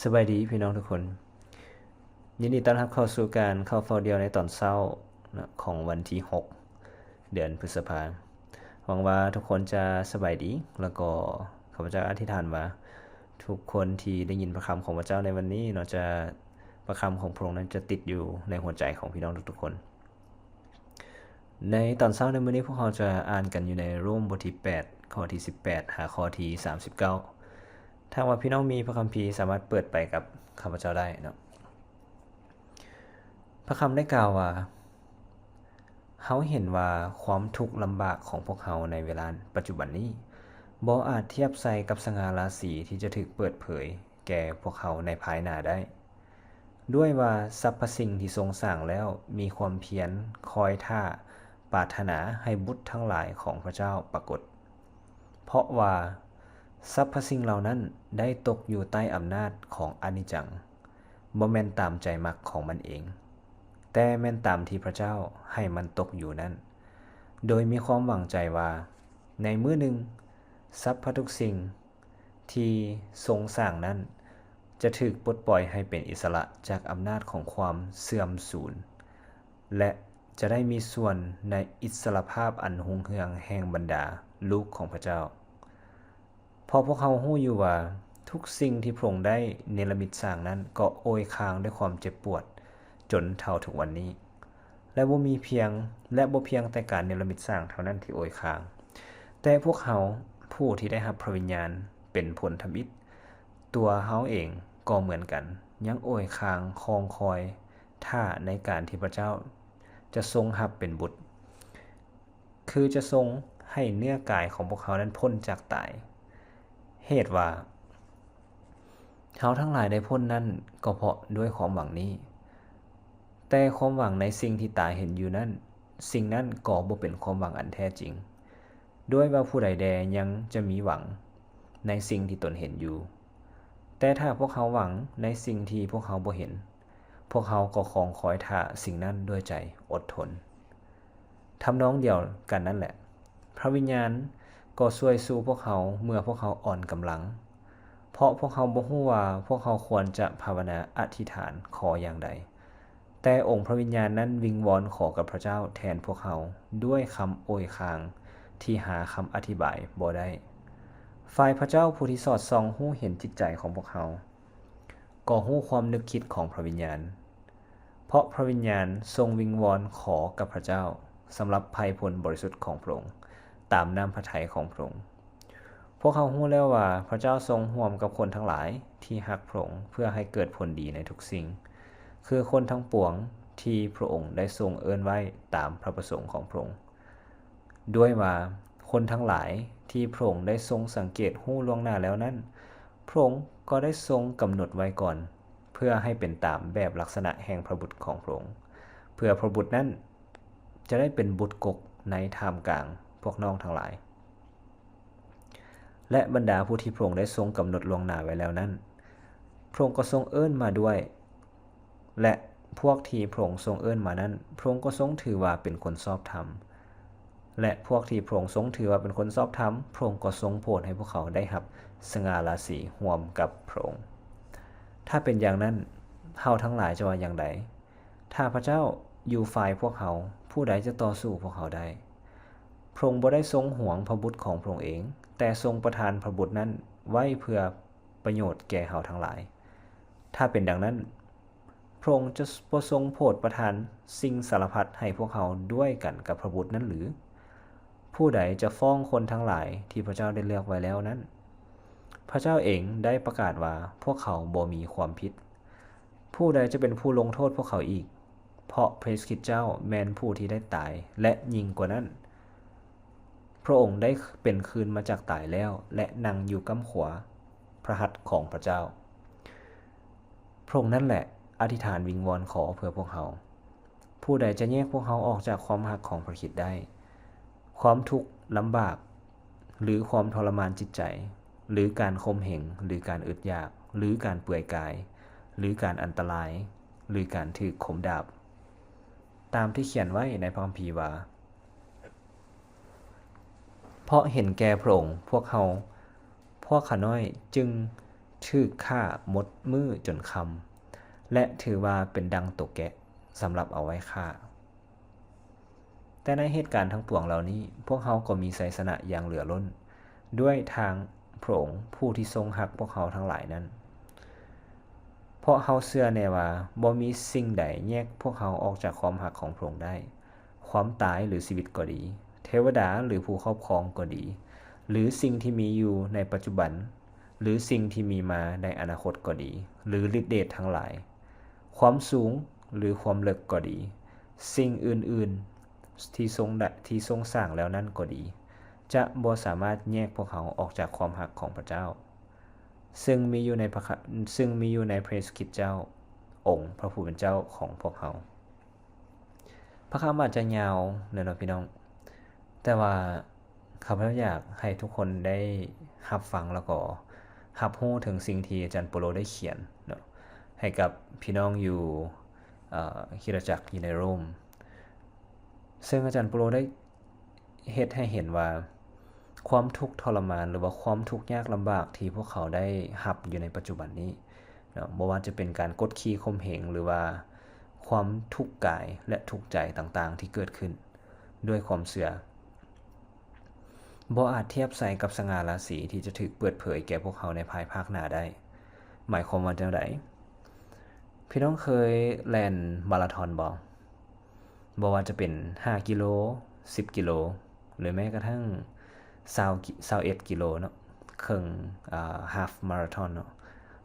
สบายดีพี่น้องทุกคนยินดีต้อนรับเข้าสู่การเข้าเฝ้าเดียวในตอนเช้าของวันที่6เดือนพฤษภาคมหวังว่าทุกคนจะสบายดีแล้วก็ข้าพเจ้าอธิษฐานว่าทุกคนที่ได้ยินพระคำของพระเจ้าในวันนี้จะพระคำของพระองค์นั้นจะติดอยู่ในหัวใจของพี่น้องทุกๆคนในตอนเช้าในมื้อนี้พวกเราจะอ่านกันอยู่ในโรมบทที่8ข้อที่18หาข้อที่39ถ้าว่าพี่น้องมีพระคัมภีร์สามารถเปิดไปกับข้าพเจ้าได้นะพระคำได้กล่าวว่าเขาเห็นว่าความทุกข์ลำบากของพวกเขาในเวลาปัจจุบันนี้บ่อาจเทียบใส่กับสง่าราศีที่จะถูกเปิดเผยแก่พวกเขาในภายหน้าได้ด้วยว่าสรรพสิ่งที่ทรงสร้างแล้วมีความเพียรคอยท่าปรารถนาให้บุตรทั้งหลายของพระเจ้าปรากฏเพราะว่าสรรพสิ่งเหล่านั้นได้ตกอยู่ใต้อำนาจของอนิจจังบ่แม่นตามใจมักของมันเองแต่แม่นตามที่พระเจ้าให้มันตกอยู่นั้นโดยมีความหวังใจว่าในมื้อหนึ่งสรรพทุกสิ่งที่ทรงสร้างนั้นจะถูกปลดปล่อยให้เป็นอิสระจากอำนาจของความเสื่อมสูญและจะได้มีส่วนในอิสรภาพอันรุ่งเรืองแห่งบรรดาลูกของพระเจ้าเพราะพวกเขารู้อยู่ว่าทุกสิ่งที่พระองค์ได้เนรมิตสร้างนั้นก็โอยคางด้วยความเจ็บปวดจนเท่าทุกวันนี้และบ่เพียงแต่การเนรมิตสร้างเท่านั้นที่โอยคางแต่พวกเขาผู้ที่ได้รับพระวิญญาณเป็นผลทำอิฐตัวเขาเองก็เหมือนกันยังโอยคางคองคอยท่าในการที่พระเจ้าจะทรงรับเป็นบุตรคือจะทรงให้เนื้อกายของพวกเขานั้นพ้นจากตายเหตุว่าเขาทั้งหลายได้พ้นนั้นก็เพราะด้วยความหวังนี้แต่ความหวังในสิ่งที่ตาเห็นอยู่นั้นสิ่งนั้นก็บ่เป็นความหวังอันแท้จริงด้วยว่าผู้ใดแดยังจะมีหวังในสิ่งที่ตนเห็นอยู่แต่ถ้าพวกเขาหวังในสิ่งที่พวกเขาบ่เห็นพวกเขาก็คองคอยท่าสิ่งนั้นด้วยใจอดทนทำนองเดียวกันนั่นแหละพระวิญญาณก็ช่วยสู้พวกเขาเมื่อพวกเขาอ่อนกำลังเพราะพวกเขาบ่รู้ว่าพวกเขาควรจะภาวนาอธิษฐานขออย่างใดแต่องค์พระวิญญาณนั้นวิงวอนขอกับพระเจ้าแทนพวกเขาด้วยคำโอยคางที่หาคำอธิบายบ่ได้ฝ่ายพระเจ้าผู้ที่สอดส่องรู้เห็นจิตใจของพวกเขาก็รู้ความนึกคิดของพระวิญญาณเพราะพระวิญญาณทรงวิงวอนขอกับพระเจ้าสำหรับภัยผลบริสุทธิ์ของพระองค์ตามน้ำพระทัยของพระองค์พวกเขารู้แล้วว่าพระเจ้าทรงร่วมกับคนทั้งหลายที่รักพระองค์เพื่อให้เกิดผลดีในทุกสิ่งคือคนทั้งปวงที่พระองค์ได้ทรงเอิ้นไว้ตามพระประสงค์ของพระองค์ด้วยว่าคนทั้งหลายที่พระองค์ได้ทรงสังเกตรู้ล่วงหน้าแล้วนั้นพระองค์ก็ได้ทรงกำหนดไว้ก่อนเพื่อให้เป็นตามแบบลักษณะแห่งพระบุตรของพระองค์เพื่อพระบุตรนั้นจะได้เป็นบุตรกกในท่ามกลางพวกน้องทั้งหลายและบรรดาผู้ที่พระองค์ได้ทรงกำหนดล่วงหน้าไว้แล้วนั้นพระองค์ก็ทรงเอิ้นมาด้วยและพวกที่พระองค์ทรงเอิ้นมานั้นพระองค์ก็ทรงถือว่าเป็นคนชอบธรรมและพวกที่พระองค์ทรงถือว่าเป็นคนชอบธรรมพระองค์ก็ทรงโปรดให้พวกเขาได้รับสง่าราศีร่วมกับพระองค์ถ้าเป็นอย่างนั้นเฮาทั้งหลายจะว่าอย่างไรถ้าพระเจ้าอยู่ฝ่ายพวกเขาผู้ใดจะต่อสู้พวกเขาได้พระองค์บ่ได้ทรงหวงพระบุตรของพระองค์เองแต่ทรงประทานพระบุตรนั้นไว้เพื่อประโยชน์แก่เฮาทั้งหลายถ้าเป็นดังนั้นพระองค์จะบ่ทรงโปรดประทานสิ่งสารพัดให้พวกเขาด้วยกันกับพระบุตรนั้นหรือผู้ใดจะฟ้องคนทั้งหลายที่พระเจ้าได้เลือกไว้แล้วนั้นพระเจ้าเองได้ประกาศว่าพวกเขาบ่มีความผิดผู้ใดจะเป็นผู้ลงโทษพวกเขาอีกเพราะพระคริสต์เจ้าแม้นผู้ที่ได้ตายและยิ่งกว่านั้นพระองค์ได้เป็นคืนมาจากตายแล้วและนั่งอยู่กำขวาพระหัตถ์ของพระเจ้าพระองค์นั่นแหละอธิษฐานวิงวอนขอเพื่อพวกเขาผู้ใดจะแยกพวกเขาออกจากความหักของพระคริสต์ได้ความทุกข์ลำบากหรือความทรมานจิตใจหรือการข่มเหงหรือการอึดอยากหรือการเปื่อยกายหรือการอันตรายหรือการถูกคมดาบตามที่เขียนไว้ในพระคัมภีร์ว่าเพราะเห็นแก่พระองค์พวกข้าน้อยจึง ถูกฆ่าหมดมือจนคำและถือว่าเป็นดังตกแกะสำหรับเอาไว้ฆ่าแต่ในเหตุการณ์ทั้งปวงเหล่านี้พวกเขาก็มีชัยชนะอย่างเหลือล้นด้วยทางพระองค์ผู้ที่ทรงรักพวกเขาทั้งหลายนั้นเพราะเขาเชื่อแน่ว่าบ่มีสิ่งใดแยกพวกเขาออกจากความรักของพระองค์ได้ความตายหรือชีวิตก็ดีเทวดาหรือผู้ครอบครองก็ดีหรือสิ่งที่มีอยู่ในปัจจุบันหรือสิ่งที่มีมาในอนาคตก็ดีหรือฤทธิเดชทั้งหลายความสูงหรือความลึกก็ดีสิ่งอื่นๆที่ทรงสร้างแล้วนั้นก็ดีจะบ่สามารถแยกพวกเขาออกจากความรักของพระเจ้าซึ่งมีอยู่ในพระเยซูคริสต์เจ้าองค์พระผู้เป็นเจ้าของพวกเขาพระคำอาจจะยาวเนาะพี่น้องแต่ว่าข้าพเจ้าอยากให้ทุกคนได้รับฟังแล้วก็รับรู้ถึงสิ่งที่อาจารย์โปโลได้เขียนเนาะให้กับพี่น้องอยู่คริสตจักรอยู่ในโรมซึ่งอาจารย์โปโลได้เฮ็ดให้เห็นว่าความทุกข์ทรมานหรือว่าความทุกข์ยากลำบากที่พวกเขาได้รับอยู่ในปัจจุบันนี้เนาะบ่ว่าจะเป็นการกดขี่ข่มเหงหรือว่าความทุกข์กายและทุกข์ใจต่างๆที่เกิดขึ้นด้วยความเชื่อบ่อาจเทียบใส่กับสง่าราศีที่จะถูกเปิดเผยแก่พวกเขาในภายภาคหน้าได้หมายความว่าจังได๋พี่น้องเคยแล่นมาราธอนบ่ว่าจะเป็น5กิโล10กิโลหรือแม้กระทั่ง21กิโลเนาะครึ่งhalf marathon เนาะ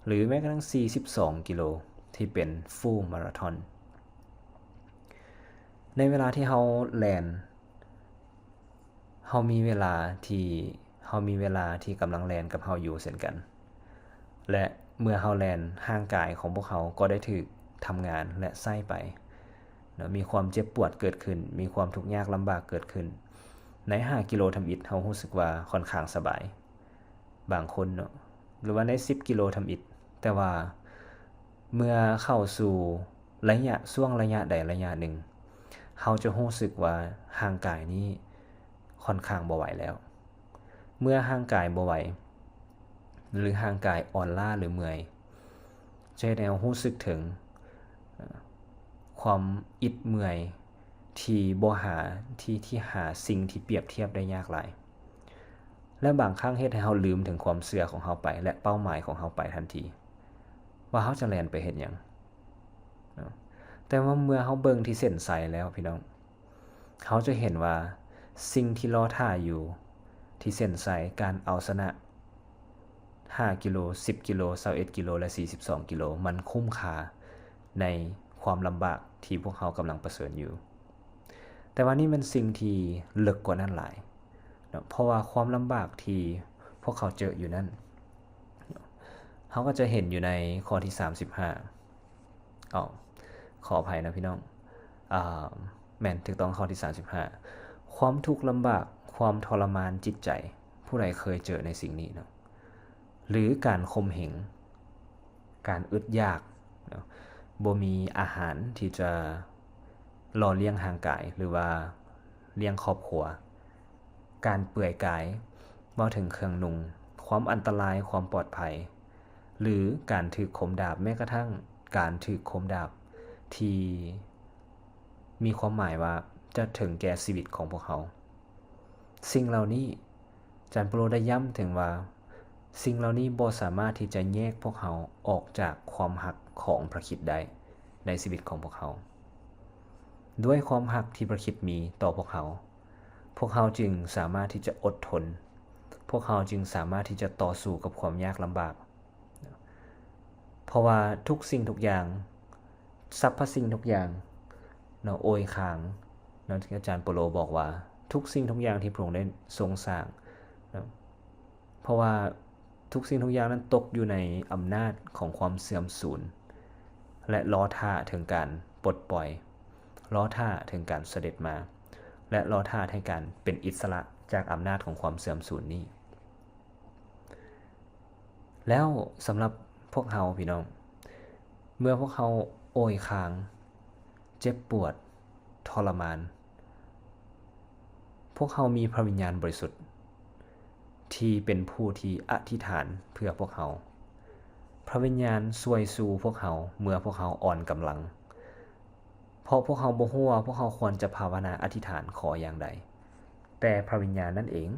หรือแม้กระทั่ง42กิโลที่เป็น full marathon ในเวลาที่เฮาแล่นเฮามีเวลาที่กำลังแล่นกับเฮาอยู่เช่นกันและเมื่อเฮาแล่นร่างกายของพวกเขาก็ได้ถูกทำงานและใช้ไปเนาะมีความเจ็บปวดเกิดขึ้นมีความทุกข์ยากลำบากเกิดขึ้นใน5กิโลทำอิฐเฮารู้สึกว่าค่อนข้างสบายบางคนเนาะหรือว่าใน10กิโลทำอิฐแต่ว่าเมื่อเข้าสู่ช่วงระยะใดระยะหนึ่งเฮาจะรู้สึกว่าร่างกายนี้ค่อนข้างบ่ไหวแล้วเมื่อร่างกายบ่ไหวหรือร่างกายอ่อนล้าหรือเมื่อยจะเฮ็ดให้เรารู้สึกถึงความอิดเมื่อยที่บ่หาที่หาสิ่งที่เปรียบเทียบได้ยากหลายและบางครั้งเฮ็ดให้เราลืมถึงความเชื่อของเราไปและเป้าหมายของเราไปทันทีว่าเราจะแล่นไปเฮ็ดหยังแต่ว่าเมื่อเราเบิ่งที่เส้นชัยแล้วพี่น้องเราจะเห็นว่าสิ่งที่รอท่าอยู่ที่เส้นชัยการเอาชนะ5กิโล10กิโล21กิโลและ42กิโลมันคุ้มค่าในความลำบากที่พวกเขากำลังประเสริญอยู่แต่ว่านี่มันสิ่งที่ลึกกว่านั้นหลายเพราะว่าความลำบากที่พวกเขาเจออยู่นั้นเขาก็จะเห็นอยู่ในข้อที่35ขออภัยนะพี่น้องแม่นถูกต้องข้อที่35ความทุกข์ลำบากความทรมานจิตใจผู้ใดเคยเจอในสิ่งนี้เนาะหรือการข่มเหงการอึดอยากเนาะบ่มีอาหารที่จะหล่อเลี้ยงร่างกายหรือว่าเลี้ยงครอบครัวการเปื่อยกายเว้าถึงเครื่องนุ่งความอันตรายความปลอดภัยหรือการถูกคมดาบแม้กระทั่งการถูกคมดาบที่มีความหมายว่าจะถึงแก่ชีวิตของพวกเขาสิ่งเหล่านี้อาจารย์เปโลได้ย้ำถึงว่าสิ่งเหล่านี้บ่สามารถที่จะแยกพวกเขาออกจากความรักของพระคริสต์ได้ในชีวิตของพวกเขาด้วยความรักที่พระคริสต์มีต่อพวกเขาจึงสามารถที่จะอดทนพวกเขาจึงสามารถที่จะต่อสู้กับความยากลำบากเพราะว่าทุกสิ่งทุกอย่างสรรพสิ่งทุกอย่างเนาะโอยคางเนาะที่อาจารย์เปโลบอกว่าทุกสิ่งทุกอย่างที่พระองค์ได้ทรงสร้างนะเพราะว่าทุกสิ่งทุกอย่างนั้นตกอยู่ในอำนาจของความเสื่อมสูญและรอท่าถึงการปลดปล่อยรอท่าถึงการเสด็จมาและรอท่าให้การเป็นอิสระจากอำนาจของความเสื่อมสูญนี้แล้วสำหรับพวกเราพี่น้องเมื่อพวกเขาโอยคางเจ็บปวดทรมานพวกเขามีพระวิญญาณบริสุทธิ์ที่เป็นผู้ที่อธิษฐานเพื่อพวกเขา พระวิญญาณช่วยสู่พวกเขาเมื่อพวกเขาอ่อนกำลังเพราะพวกเขาบ่ฮู้ว่าพวกเขาควรจะภาวนาอธิษฐานขออย่างใดแต่พระวิญญาณนั่นเอง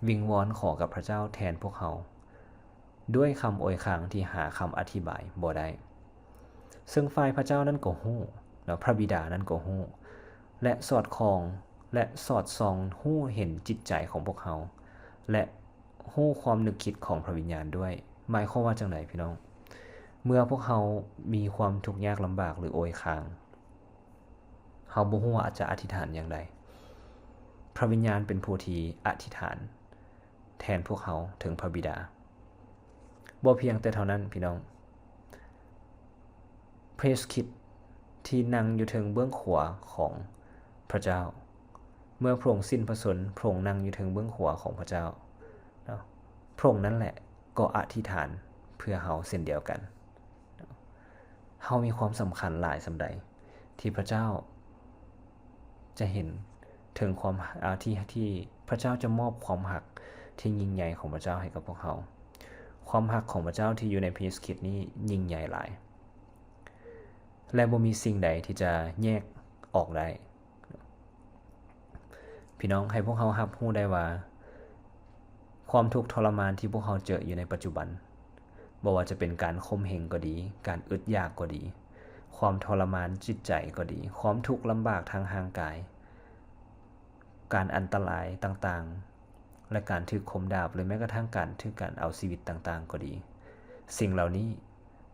วิงวอนขอกับพระเจ้าแทนพวกเขาด้วยคำอวยคางที่หาคำอธิบายบ่ได้ซึ่งฝ่ายพระเจ้านั้นก็ฮู้แล้วพระบิดานั้นก็ฮู้และสอดคล้องและสอดส่องฮู้เห็นจิตใจของพวกเขาและฮู้ความนึกคิดของพระวิญญาณด้วยหมายความว่าจังไดพี่น้องเมื่อพวกเขามีความทุกข์ยากลำบากหรือโอยคางเขาบ่ฮู้ว่าจะอธิษฐานอย่างใดพระวิญญาณเป็นผู้ที่อธิษฐานแทนพวกเขาถึงพระบิดาบ่เพียงแต่เท่านั้นพี่น้องเพรสคิดที่นั่งอยู่ถึงเบื้องขวาของพระเจ้าเมื่อพระองค์สิ้นพระชนม์พระองค์นั่งอยู่ถึงเบื้องขวาของพระเจ้าพระองค์นั่นแหละก็อธิษฐานเพื่อเฮาเช่นเดียวกันเฮามีความสำคัญหลายสำใดที่พระเจ้าจะเห็นถึงความที่พระเจ้าจะมอบความหักที่ยิ่งใหญ่ของพระเจ้าให้กับพวกเขาความหักของพระเจ้าที่อยู่ในพระคริสต์นี้ยิ่งใหญ่หลายและบ่มีสิ่งใดที่จะแยกออกได้พี่น้องให้พวกเขารับรู้ได้ว่าความทุกข์ทรมานที่พวกเขาเจออยู่ในปัจจุบันบ่ว่าจะเป็นการข่มเหงก็ดีการอึดอยากก็ดีความทรมานจิตใจก็ดีความทุกข์ลำบากทางร่างกายการอันตรายต่างๆและการถูกคมดาบหรือแม้กระทั่งการเอาชีวิตต่างๆก็ดีสิ่งเหล่านี้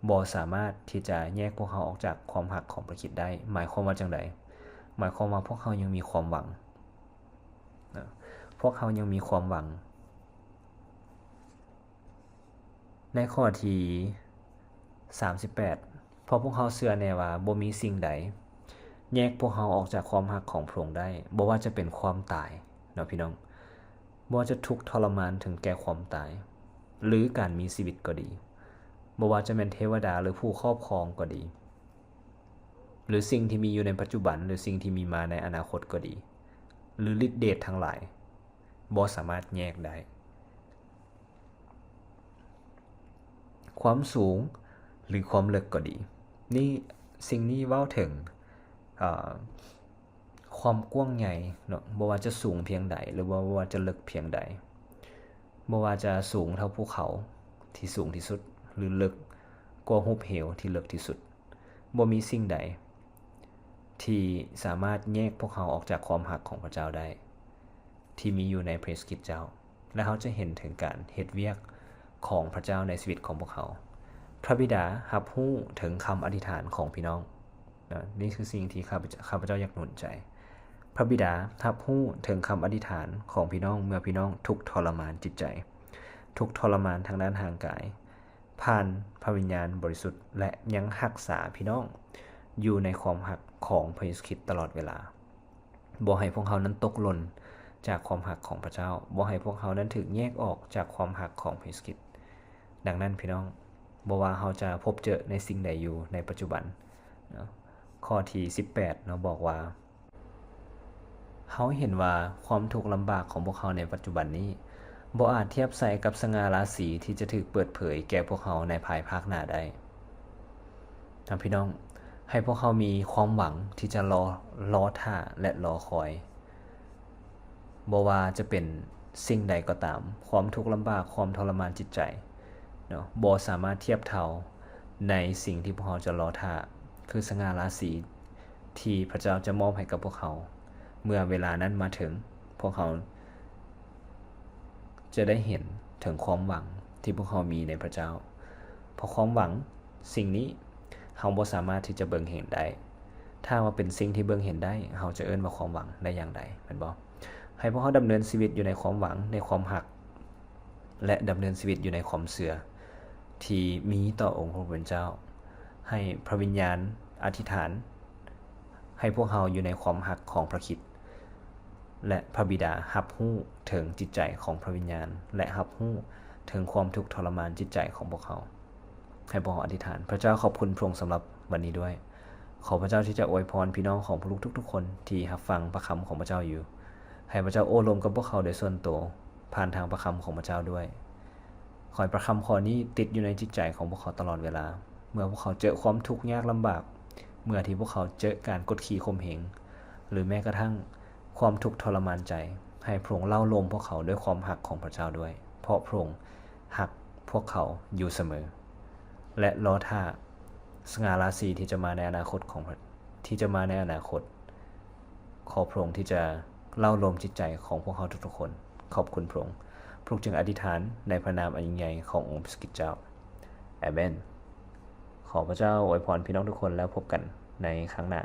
บ่สามารถที่จะแยกพวกเขาออกจากความหักของพระคริสต์ได้หมายความว่าจังไดหมายความว่าพวกเขายังมีความหวังพวกเขายังมีความหวังในข้อที่38เพราะพวกเขาเชื่อแน่ว่าบ่มีสิ่งใดแยกพวกเขาออกจากความรักของพระองค์ได้บ่ว่าจะเป็นความตายเนาะพี่น้องบ่ว่าจะทุกข์ทรมานถึงแก่ความตายหรือการมีชีวิตก็ดีบ่ว่าจะเป็นเทวดาหรือผู้ครอบครองก็ดีหรือสิ่งที่มีอยู่ในปัจจุบันหรือสิ่งที่มีมาในอนาคตก็ดีหรือฤทธิ์เดชทั้งหลายบ่สามารถแยกได้ความสูงหรือความลึกก็ดีนี่สิ่งนี้เว้าถึงความกว้างใหญ่เนาะบ่ว่าจะสูงเพียงใดหรือว่าจะลึกเพียงใดบ่ว่าจะสูงเท่าภูเขาที่สูงที่สุดหรือลึกกว่าหุบเหวที่ลึกที่สุดบ่มีสิ่งใดที่สามารถแยกพวกเขาออกจากความรักของพระเจ้าได้ที่มีอยู่ในพระคริสต์เจ้าและเขาจะเห็นถึงการเฮ็ดเวียกของพระเจ้าในชีวิตของพวกเขาพระบิดารับรู้ถึงคำอธิษฐานของพี่น้องนี่คือสิ่งที่ข้าพเจ้าอยากหนุนใจพระบิดารับรู้ถึงคำอธิษฐานของพี่น้องเมื่อพี่น้องทุกข์ทรมานจิตใจทุกข์ทรมานทางด้านร่างกายผ่านพระวิญญาณบริสุทธิ์และยังรักษาพี่น้องอยู่ในความรักของพระเยซูคริสต์ตลอดเวลาบ่ให้พวกเขานั้นตกหล่นจากความรักของพระเจ้าบ่ให้พวกเขานั้นถูกแยกออกจากความรักของพระเยซูคริสต์ดังนั้นพี่น้องบ่ว่าเขาจะพบเจอในสิ่งใดอยู่ในปัจจุบันเนาะข้อที่18เนาะบอกว่าเขาเห็นว่าความทุกข์ลำบากของพวกเขาในปัจจุบันนี้บ่อาจเทียบใส่กับสง่าราศีที่จะถูกเปิดเผยแก่พวกเขาในภายภาคหน้าได้พี่น้องให้พวกเขามีความหวังที่จะรอท่าและรอคอยบ่ว่าจะเป็นสิ่งใดก็ตามความทุกข์ลำบากความทรมานจิตใจเนาะบ่สามารถเทียบเท่าในสิ่งที่พวกเขาจะรอท่าคือสง่าราศีที่พระเจ้าจะมอบให้กับพวกเขาเมื่อเวลานั้นมาถึงพวกเขาจะได้เห็นถึงความหวังที่พวกเขามีในพระเจ้าเพราะความหวังสิ่งนี้เราบ่สามารถที่จะเบิ่งเห็นได้ถ้าว่าเป็นสิ่งที่เบิ่งเห็นได้เราจะเอิ้นว่าความหวังได้อย่างใดแม่นบ่ให้พวกเขาดำเนินชีวิตอยู่ในความหวังในความรักและดำเนินชีวิตอยู่ในความเชื่อที่มีต่อองค์พระผู้เป็นเจ้าให้พระวิญญาณอธิษฐานให้พวกเราอยู่ในความรักของพระคริสต์และพระบิดารับรู้ถึงจิตใจของพระวิญญาณและรับรู้ถึงความทุกข์ทรมานจิตใจของพวกเขาให้พวกเราอธิษฐานพระเจ้าขอบคุณพระองค์สำหรับวันนี้ด้วยขอพระเจ้าที่จะอวยพรพี่น้องของพวกลูกทุกๆคนที่รับฟังพระคำของพระเจ้าอยู่ให้พระเจ้าโอ้ลมกับพวกเขาโดยส่วนตัวผ่านทางพระคำของพระเจ้าด้วย ขอให้ประคำข้อนี้ติดอยู่ในจิตใจของพวกเขาตลอดเวลา เมื่อพวกเขาเจอความทุกข์ยากลำบาก เมื่อที่พวกเขาเจอการกดขี่ข่มเหง หรือแม้กระทั่งความทุกข์ทรมานใจ ให้พระองค์เล่าลมพวกเขาด้วยความหักของพระเจ้าด้วย เพราะพระองค์หักพวกเขาอยู่เสมอ และรอท่าสง่าราศีที่จะมาในอนาคตขอพระองค์ที่จะเล่าลมจิตใจของพวกเขาทุกๆคนขอบคุณพระองค์พระองค์จึงอธิษฐานในพระนามอันยิ่งใหญ่ขององค์พระสกิจเจ้าอาเมนขอพระเจ้าอวยพรพี่น้องทุกคนแล้วพบกันในครั้งหน้า